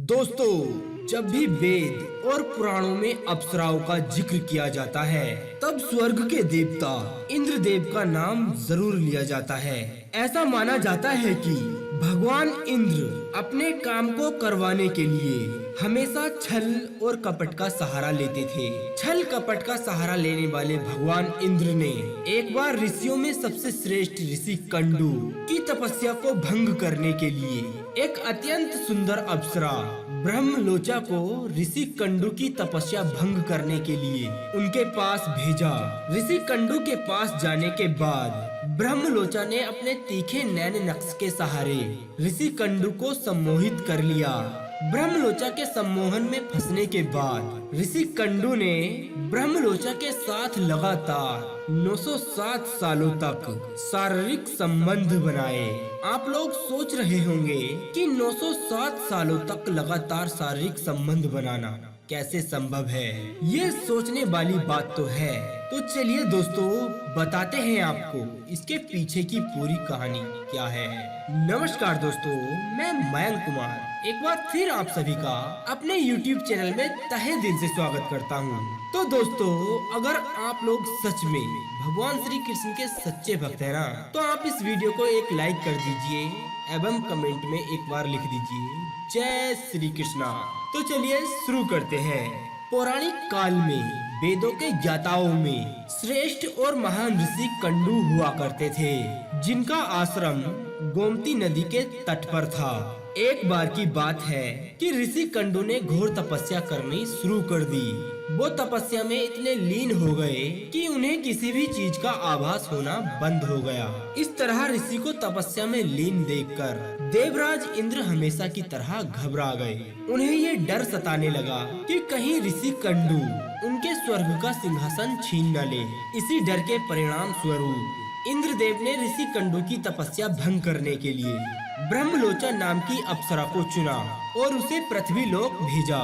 दोस्तों, जब भी वेद और पुराणों में अप्सराओं का जिक्र किया जाता है तब स्वर्ग के देवता इंद्रदेव का नाम जरूर लिया जाता है। ऐसा माना जाता है कि भगवान इंद्र अपने काम को करवाने के लिए हमेशा छल और कपट का सहारा लेते थे। छल कपट का सहारा लेने वाले भगवान इंद्र ने एक बार ऋषियों में सबसे श्रेष्ठ ऋषि कंडू की तपस्या को भंग करने के लिए एक अत्यंत सुंदर अप्सरा ब्रह्मलोचा को ऋषि कंडू की तपस्या भंग करने के लिए उनके पास भेजा। ऋषि कंडू के पास जाने के बाद ब्रह्मलोचा ने अपने तीखे नैन नक्श के सहारे ऋषि कंडू को सम्मोहित कर लिया। ब्रह्मलोचा के सम्मोहन में फंसने के बाद ऋषि कंडू ने ब्रह्मलोचा के साथ लगातार 907 सालों तक शारीरिक संबंध बनाए। आप लोग सोच रहे होंगे कि 907 सालों तक लगातार शारीरिक संबंध बनाना कैसे संभव है। ये सोचने वाली बात तो है। तो चलिए दोस्तों, बताते हैं आपको इसके पीछे की पूरी कहानी क्या है। नमस्कार दोस्तों, मैं मयंक कुमार एक बार फिर आप सभी का अपने YouTube चैनल में तहे दिल से स्वागत करता हूँ। तो दोस्तों, अगर आप लोग सच में भगवान श्री कृष्ण के सच्चे भक्त हैं ना, तो आप इस वीडियो को एक लाइक कर दीजिए एवं कमेंट में एक बार लिख दीजिए जय श्री कृष्णा। तो चलिए शुरू करते हैं। पौराणिक काल में वेदों के ज्ञाताओं में श्रेष्ठ और महान ऋषि कंडू हुआ करते थे, जिनका आश्रम गोमती नदी के तट पर था। एक बार की बात है कि ऋषि कंडू ने घोर तपस्या करनी शुरू कर दी। वो तपस्या में इतने लीन हो गए कि उन्हें किसी भी चीज का आभास होना बंद हो गया। इस तरह ऋषि को तपस्या में लीन देखकर देवराज इंद्र हमेशा की तरह घबरा गए। उन्हें ये डर सताने लगा कि कहीं ऋषि कंडू उनके स्वर्ग का सिंहासन छीन न ले। इसी डर के परिणाम स्वरूप इंद्रदेव ने ऋषि कंडू की तपस्या भंग करने के लिए ब्रह्मलोचा नाम की अप्सरा को चुना और उसे पृथ्वी लोक भेजा।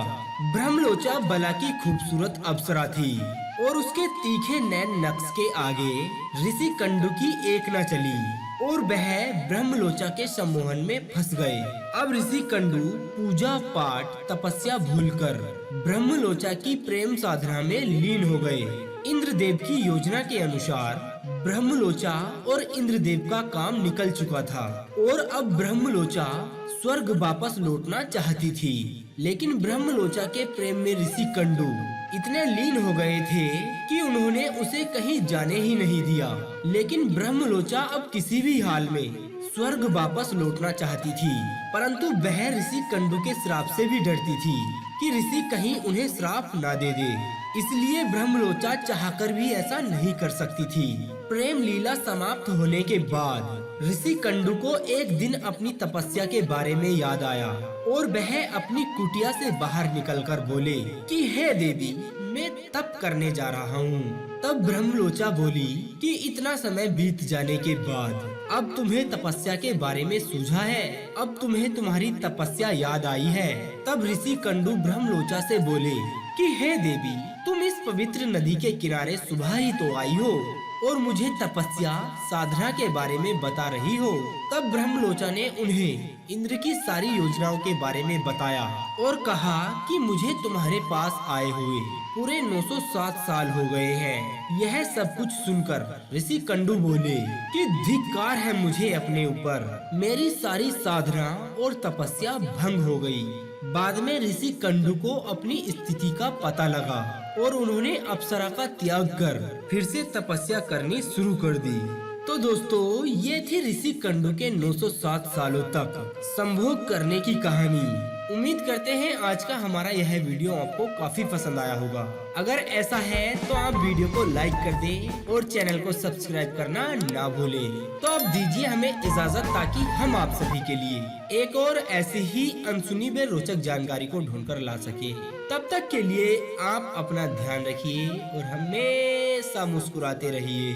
ब्रह्मलोचा बला की खूबसूरत अप्सरा थी और उसके तीखे नैन नक्श के आगे ऋषि कंडू की एक न चली और वह ब्रह्मलोचा के सम्मोहन में फंस गए। अब ऋषि कंडू पूजा पाठ तपस्या भूलकर ब्रह्मलोचा की प्रेम साधना में लीन हो गए। इंद्रदेव की योजना के अनुसार ब्रह्मलोचा और इंद्रदेव का काम निकल चुका था और अब ब्रह्मलोचा स्वर्ग वापस लौटना चाहती थी, लेकिन ब्रह्मलोचा के प्रेम में ऋषि कंडू इतने लीन हो गए थे कि उन्होंने उसे कहीं जाने ही नहीं दिया। लेकिन ब्रह्मलोचा अब किसी भी हाल में स्वर्ग वापस लौटना चाहती थी, परंतु वह ऋषि कंडू के श्राप से भी डरती थी कि ऋषि कहीं उन्हें श्राप ना दे दे। इसलिए ब्रह्मलोचा चाहकर भी ऐसा नहीं कर सकती थी। प्रेम लीला समाप्त होने के बाद ऋषि कंडू को एक दिन अपनी तपस्या के बारे में याद आया और वह अपनी कुटिया से बाहर निकलकर बोले कि हे देवी, मैं तप करने जा रहा हूँ। तब ब्रह्मलोचा बोली कि इतना समय बीत जाने के बाद अब तुम्हें तपस्या के बारे में सूझा है, अब तुम्हें तुम्हारी तपस्या याद आई है। तब ऋषि कंडू ब्रह्मलोचा से बोले कि हे देवी, तुम इस पवित्र नदी के किनारे सुबह ही तो आई हो और मुझे तपस्या साधना के बारे में बता रही हो। तब ब्रह्मलोचा ने उन्हें इंद्र की सारी योजनाओं के बारे में बताया और कहा कि मुझे तुम्हारे पास आए हुए पूरे 907 साल हो गए हैं। यह सब कुछ सुनकर ऋषि कंडू बोले कि धिक्कार है मुझे अपने ऊपर, मेरी सारी साधना और तपस्या भंग हो गई। बाद में ऋषि कंडू को अपनी स्थिति का पता लगा और उन्होंने अप्सरा का त्याग कर फिर से तपस्या करनी शुरू कर दी। तो दोस्तों, ये थी ऋषि कंडू के 907 सालों तक संभोग करने की कहानी। उम्मीद करते हैं आज का हमारा यह वीडियो आपको काफी पसंद आया होगा। अगर ऐसा है तो आप वीडियो को लाइक कर दें और चैनल को सब्सक्राइब करना ना भूलें। तो अब दीजिए हमें इजाजत, ताकि हम आप सभी के लिए एक और ऐसी ही अनसुनी व रोचक जानकारी को ढूंढकर ला सके। तब तक के लिए आप अपना ध्यान रखिए और हमेशा मुस्कुराते रहिए।